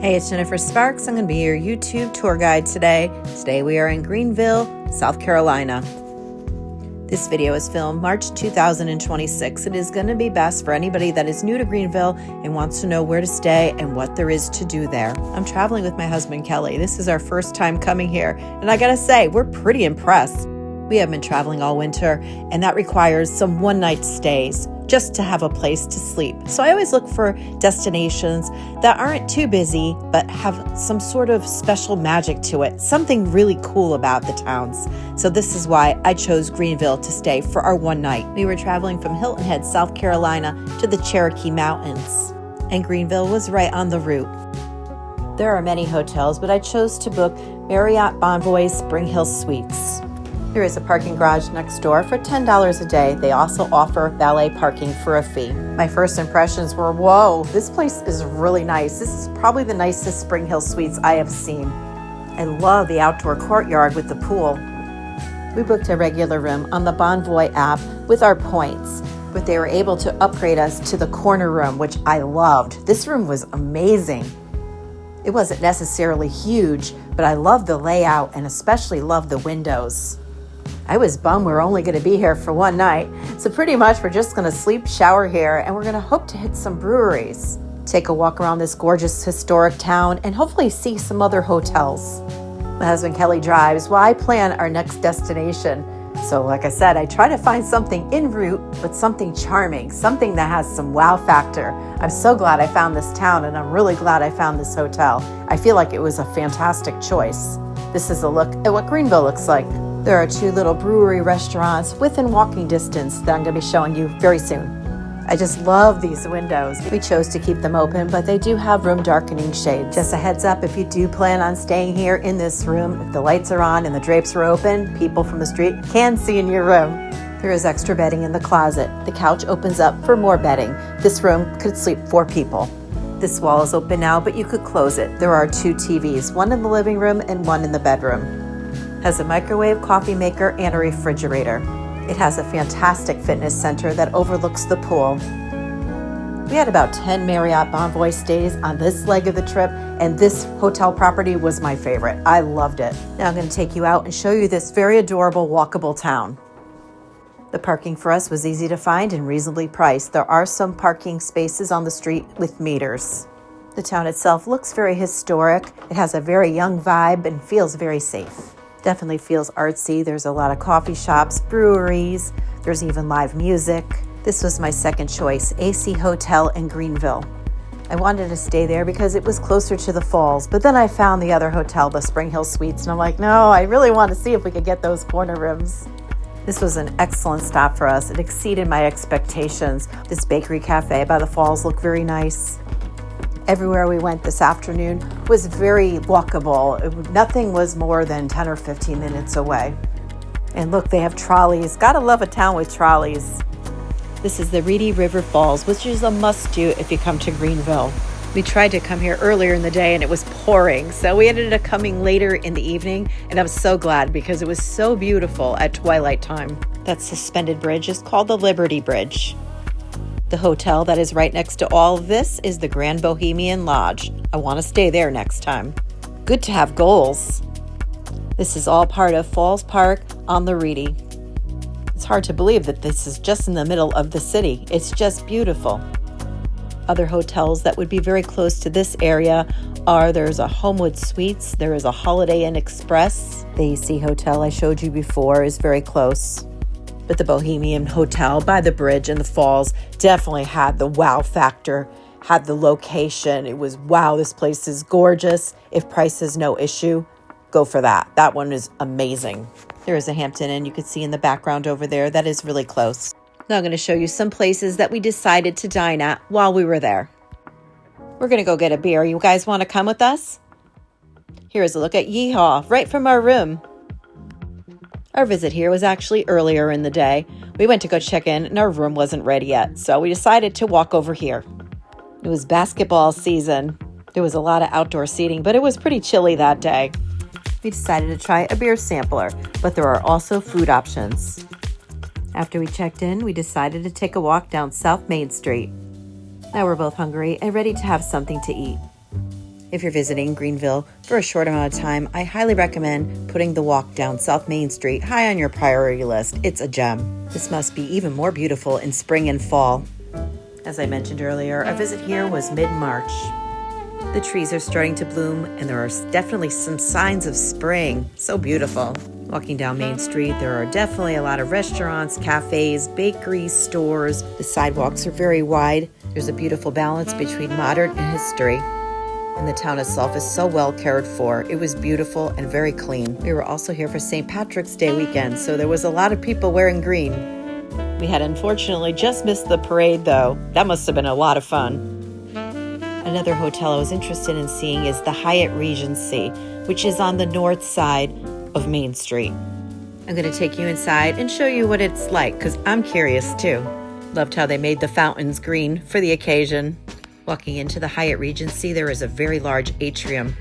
Hey, it's Jennifer Sparks. I'm going to be your YouTube tour guide today. Today we are in Greenville, South Carolina. This video is filmed March 2026. It is going to be best for anybody that is new to Greenville and wants to know where to stay and what there is to do there. I'm traveling with my husband, Kelly. This is our first time coming here, and I gotta say, we're pretty impressed. We have been traveling all winter, and that requires some one-night stays just to have a place to sleep. So I always look for destinations that aren't too busy, but have some sort of special magic to it, something really cool about the towns. So this is why I chose Greenville to stay for our one night. We were traveling from Hilton Head, South Carolina to the Cherokee Mountains, and Greenville was right on the route. There are many hotels, but I chose to book Marriott Bonvoy SpringHill Suites. There is a parking garage next door for $10 a day. They also offer valet parking for a fee. My first impressions were, whoa, this place is really nice. This is probably the nicest SpringHill Suites I have seen. I love the outdoor courtyard with the pool. We booked a regular room on the Bonvoy app with our points, but they were able to upgrade us to the corner room, which I loved. This room was amazing. It wasn't necessarily huge, but I loved the layout and especially loved the windows. I was bummed we're only going to be here for one night, so pretty much we're just going to sleep, shower here, and we're going to hope to hit some breweries, take a walk around this gorgeous historic town, and hopefully see some other hotels. My husband Kelly drives while I plan our next destination. So like I said, I try to find something en route, but something charming, something that has some wow factor. I'm so glad I found this town, and I'm really glad I found this hotel. I feel like it was a fantastic choice. This is a look at what Greenville looks like. There are two little brewery restaurants within walking distance that I'm going to be showing you very soon. I just love these windows. We chose to keep them open, but they do have room darkening shades. Just a heads up, if you do plan on staying here in this room, if the lights are on and the drapes are open, people from the street can see in your room. There is extra bedding in the closet. The couch opens up for more bedding. This room could sleep 4 people. This wall is open now, but you could close it. There are 2 TVs, one in the living room and one in the bedroom. Has a microwave, coffee maker, and a refrigerator. It has a fantastic fitness center that overlooks the pool. We had about 10 Marriott Bonvoy stays on this leg of the trip, and this hotel property was my favorite. I loved it. Now I'm going to take you out and show you this very adorable walkable town. The parking for us was easy to find and reasonably priced. There are some parking spaces on the street with meters. The town itself looks very historic. It has a very young vibe and feels very safe. Definitely feels artsy. There's a lot of coffee shops, breweries. There's even live music. This was my second choice, AC Hotel in Greenville. I wanted to stay there because it was closer to the falls, but then I found the other hotel, the SpringHill Suites, and I'm like, no, I really want to see if we could get those corner rooms. This was an excellent stop for us. It exceeded my expectations. This bakery cafe by the falls looked very nice. Everywhere we went this afternoon was very walkable. Nothing was more than 10 or 15 minutes away. And look, they have trolleys. Gotta love a town with trolleys. This is the Reedy River Falls, which is a must-do if you come to Greenville. We tried to come here earlier in the day and it was pouring, so we ended up coming later in the evening, and I'm so glad because it was so beautiful at twilight time. That suspended bridge is called the Liberty Bridge. The hotel that is right next to all of this is the Grand Bohemian Lodge. I want to stay there next time. Good to have goals. This is all part of Falls Park on the Reedy. It's hard to believe that this is just in the middle of the city. It's just beautiful. Other hotels that would be very close to this area there's a Homewood Suites, there is a Holiday Inn Express. The AC Hotel I showed you before is very close. But the Bohemian Hotel by the bridge and the falls definitely had the wow factor, had the location. It was, wow, this place is gorgeous. If price is no issue, go for that. That one is amazing. There is a Hampton Inn you can see in the background over there. That is really close. Now I'm going to show you some places that we decided to dine at while we were there. We're going to go get a beer. You guys want to come with us? Here's a look at Yee-Haw right from our room. Our visit here was actually earlier in the day. We went to go check in and our room wasn't ready yet, so we decided to walk over here. It was basketball season. There was a lot of outdoor seating, but it was pretty chilly that day. We decided to try a beer sampler, but there are also food options. After we checked in, we decided to take a walk down South Main Street. Now we're both hungry and ready to have something to eat. If you're visiting Greenville for a short amount of time, I highly recommend putting the walk down South Main Street high on your priority list. It's a gem. This must be even more beautiful in spring and fall. As I mentioned earlier, our visit here was mid-March. The trees are starting to bloom, and there are definitely some signs of spring. So beautiful. Walking down Main Street, there are definitely a lot of restaurants, cafes, bakeries, stores. The sidewalks are very wide. There's a beautiful balance between modern and history. And the town itself is so well cared for. It was beautiful and very clean. We were also here for St. Patrick's Day weekend, so there was a lot of people wearing green. We had unfortunately just missed the parade, though. That must have been a lot of fun. Another hotel I was interested in seeing is the Hyatt Regency, which is on the north side of Main Street. I'm going to take you inside and show you what it's like, because I'm curious too. Loved how they made the fountains green for the occasion. Walking into the Hyatt Regency, there is a very large atrium.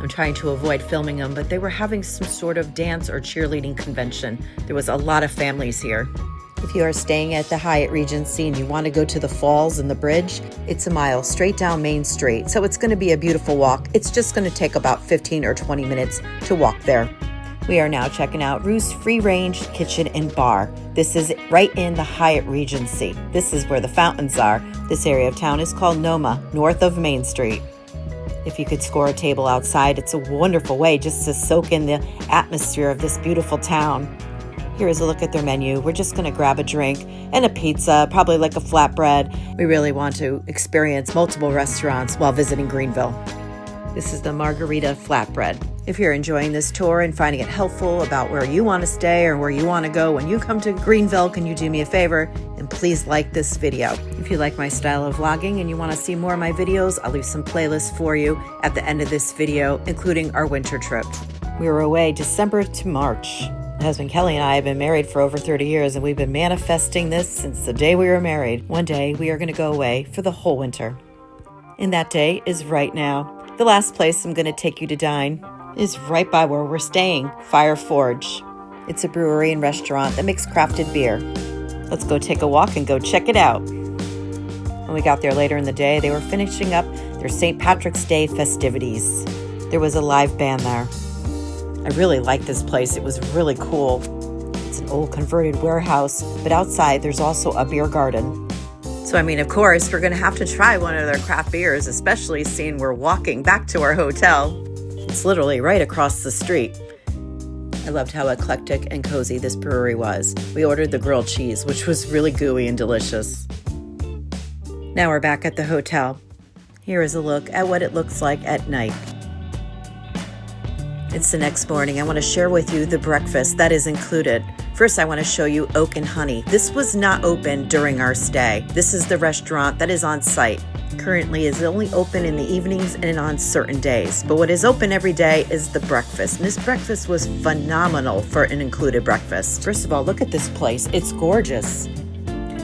I'm trying to avoid filming them, but they were having some sort of dance or cheerleading convention. There was a lot of families here. If you are staying at the Hyatt Regency and you want to go to the falls and the bridge, it's a mile straight down Main Street, so it's going to be a beautiful walk. It's just going to take about 15 or 20 minutes to walk there. We are now checking out Ruth's Free Range Kitchen and Bar. This is right in the Hyatt Regency. This is where the fountains are. This area of town is called Noma, north of Main Street. If you could score a table outside, it's a wonderful way just to soak in the atmosphere of this beautiful town. Here is a look at their menu. We're just going to grab a drink and a pizza, probably like a flatbread. We really want to experience multiple restaurants while visiting Greenville. This is the Margarita Flatbread. If you're enjoying this tour and finding it helpful about where you want to stay or where you want to go when you come to Greenville, can you do me a favor and please like this video? If you like my style of vlogging and you want to see more of my videos, I'll leave some playlists for you at the end of this video, including our winter trip. We were away December to March. My husband Kelly and I have been married for over 30 years, and we've been manifesting this since the day we were married. One day we are going to go away for the whole winter. And that day is right now. The last place I'm going to take you to dine is right by where we're staying, Fireforce. It's a brewery and restaurant that makes crafted beer. Let's go take a walk and go check it out. When we got there later in the day, they were finishing up their St. Patrick's Day festivities. There was a live band there. I really liked this place. It was really cool. It's an old converted warehouse, but outside there's also a beer garden. So, of course, we're going to have to try one of their craft beers, especially seeing we're walking back to our hotel. It's literally right across the street. I loved how eclectic and cozy this brewery was. We ordered the grilled cheese, which was really gooey and delicious. Now we're back at the hotel. Here is a look at what it looks like at night. It's the next morning. I want to share with you the breakfast that is included. First, I want to show you Oak and Honey. This was not open during our stay. This is the restaurant that is on site. Currently is only open in the evenings and on certain days. But what is open every day is the breakfast. And this breakfast was phenomenal for an included breakfast. First of all, look at this place. It's gorgeous.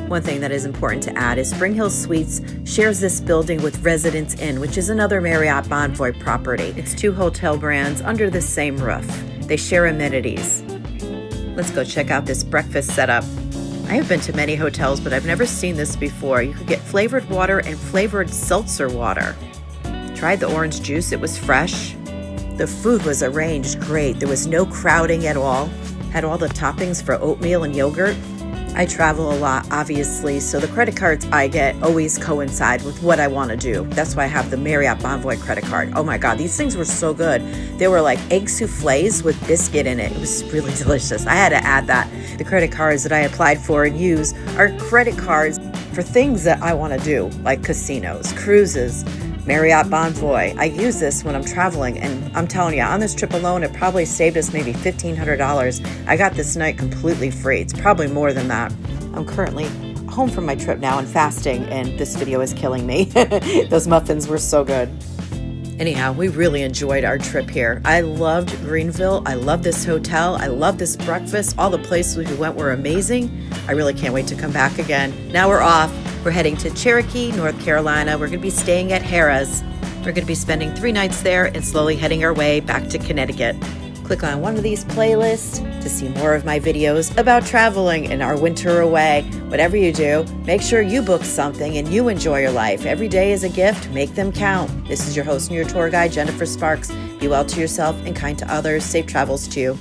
One thing that is important to add is SpringHill Suites shares this building with Residence Inn, which is another Marriott Bonvoy property. It's two hotel brands under the same roof. They share amenities. Let's go check out this breakfast setup. I have been to many hotels, but I've never seen this before. You could get flavored water and flavored seltzer water. Tried the orange juice. It was fresh. The food was arranged great. There was no crowding at all. Had all the toppings for oatmeal and yogurt. I travel a lot, obviously, so the credit cards I get always coincide with what I want to do. That's why I have the Marriott Bonvoy Credit Card. Oh my God, these things were so good. They were like egg souffles with biscuit in it. It was really delicious. I had to add that. The credit cards that I applied for and use are credit cards for things that I want to do, like casinos, cruises, Marriott Bonvoy. I use this when I'm traveling, and I'm telling you, on this trip alone, it probably saved us maybe $1,500. I got this night completely free. It's probably more than that. I'm currently home from my trip now and fasting, and this video is killing me. Those muffins were so good. Anyhow, we really enjoyed our trip here. I loved Greenville. I love this hotel. I love this breakfast. All the places we went were amazing. I really can't wait to come back again. Now we're off. We're heading to Cherokee, North Carolina. We're going to be staying at Harrah's. We're going to be spending 3 nights there and slowly heading our way back to Connecticut. Click on one of these playlists to see more of my videos about traveling and our winter away. Whatever you do, make sure you book something and you enjoy your life. Every day is a gift. Make them count. This is your host and your tour guide, Jennifer Sparks. Be well to yourself and kind to others. Safe travels to you.